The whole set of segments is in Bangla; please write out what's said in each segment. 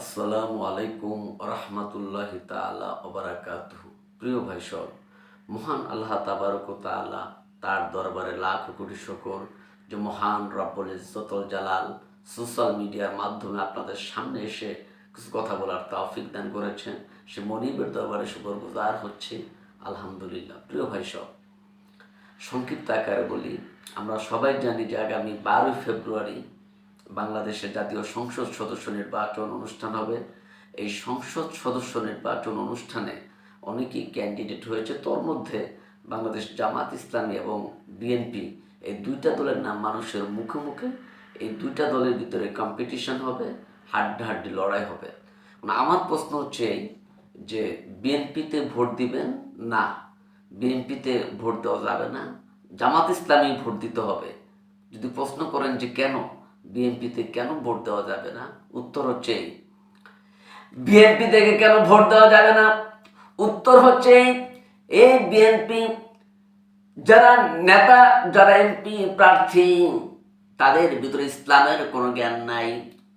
আসসালামু আলাইকুম রহমতুল্লাহি তাআলা ওয়া বারাকাতুহু। প্রিয় ভাই সব, মহান আল্লাহ তাবারক ওয়া তাআলা, তার দরবারে লাখ কোটি শুকর যে মহান রব্বুল ইজ্জতুল জালাল সোশ্যাল মিডিয়ার মাধ্যমে আপনাদের সামনে এসে কিছু কথা বলার তৌফিক দান করেছেন। সে মনিবের দরবারে শুকরগুজার হচ্ছে আলহামদুলিল্লাহ। প্রিয় ভাই সব, সংক্ষিপ্ত আকারে বলি, আমরা সবাই জানি যে আগামী 12 ফেব্রুয়ারি বাংলাদেশের জাতীয় সংসদ সদস্য নির্বাচন অনুষ্ঠান হবে। এই সংসদ সদস্য নির্বাচন অনুষ্ঠানে অনেকেই ক্যান্ডিডেট হয়েছে। তোর মধ্যে বাংলাদেশ জামাত ইসলামী এবং বিএনপি, এই দুইটা দলের নাম মানুষের মুখে মুখে। এই দুইটা দলের ভিতরে কম্পিটিশন হবে, হাড্ডাহাড্ডি লড়াই হবে। আমার প্রশ্ন হচ্ছে এই যে বিএনপিতে ভোট দিবেন না বিএনপিতে ভোট দেওয়া যাবে না, জামাত ইসলামী ভোট দিতে হবে? যদি প্রশ্ন করেন যে কেন বিএনপিতে কেন ভোট দেওয়া যাবে না, উত্তর হচ্ছে বিএনপি থেকে কেন ভোট দেওয়া যাবে না, উত্তর হচ্ছে এই বিএনপি যারা নেতা, যারা এমপি প্রার্থী, তাদের ভিতরে ইসলামের কোনো জ্ঞান নাই,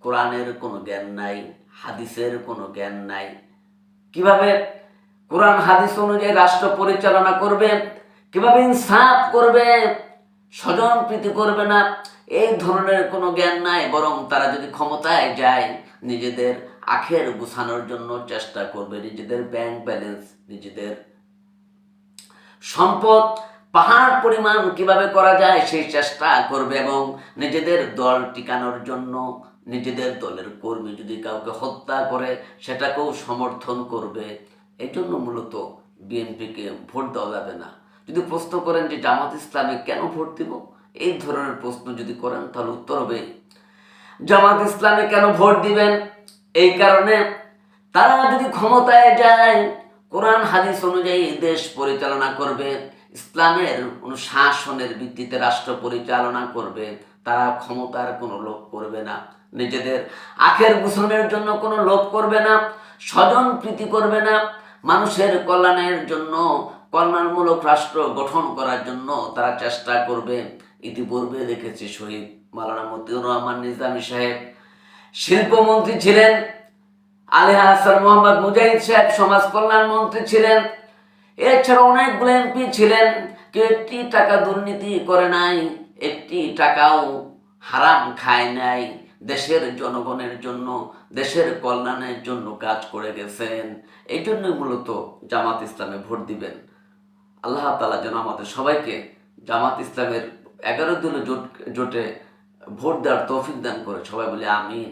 কোরআনের কোনো জ্ঞান নাই, হাদিসের কোনো জ্ঞান নাই। কিভাবে কোরআন হাদিস অনুযায়ী রাষ্ট্র পরিচালনা করবে, কিভাবে ইনসাফ করবে, স্বজন প্রীতি করবে না, এই ধরনের কোনো জ্ঞান নাই। বরং তারা যদি ক্ষমতায় যায়, নিজেদের আখের গুছানোর জন্য চেষ্টা করবে, নিজেদের ব্যাংক ব্যালেন্স, নিজেদের সম্পদ পাহাড় পরিমাণ কিভাবে করা যায় সেই চেষ্টা করবে, এবং নিজেদের দল টিকানোর জন্য নিজেদের দলের কর্মী যদি কাউকে হত্যা করে সেটাকেও সমর্থন করবে। এই জন্য মূলত বিএনপিকে ভোট দেওয়া যাবে না। যদি প্রশ্ন করেন যে জামাত ইসলামে কেন ভোট দিব, এই ধরনের প্রশ্ন যদি করেন তাহলে উত্তর হবে জামাত ইসলামে কেন ভোট দিবেন, এই কারণে তারা যদি ক্ষমতায় যায়, কোরআন হাদিস অনুযায়ী দেশ পরিচালনা করবে, ইসলামের অনুশাসনের ভিত্তিতে রাষ্ট্র পরিচালনা করবে। তারা ক্ষমতার কোনো লোভ করবে না, নিজেদের আখের গুছানোর জন্য কোনো লোভ করবে না, স্বজন প্রীতি করবে না, মানুষের কল্যাণের জন্য, কল্যাণমূলক রাষ্ট্র গঠন করার জন্য তারা চেষ্টা করবে। ইতিপূর্বে দেখেছি শহীদ মাওলানা মতিউর রহমান নিজামী সাহেব শিল্পমন্ত্রী ছিলেন, আলী হাসান মোহাম্মদ মুজাহিদ সাহেব সমাজ কল্যাণ মন্ত্রী ছিলেন, এছাড়া অনেকগুলো এমপি ছিলেন। কেউ একটি টাকা দুর্নীতি করে নাই, একটি টাকাও হারাম খায় নাই। দেশের জনগণের জন্য, দেশের কল্যাণের জন্য কাজ করে গেছেন। এই জন্যই মূলত জামাত ইসলামে ভোট দিবেন। আল্লাহ তাআলা যেন আমাদের সবাইকে জামাত ইসলামের 11 দলীয় জোটে ভোট দেওয়ার তৌফিক দান করে। সবাই বলি আমিন।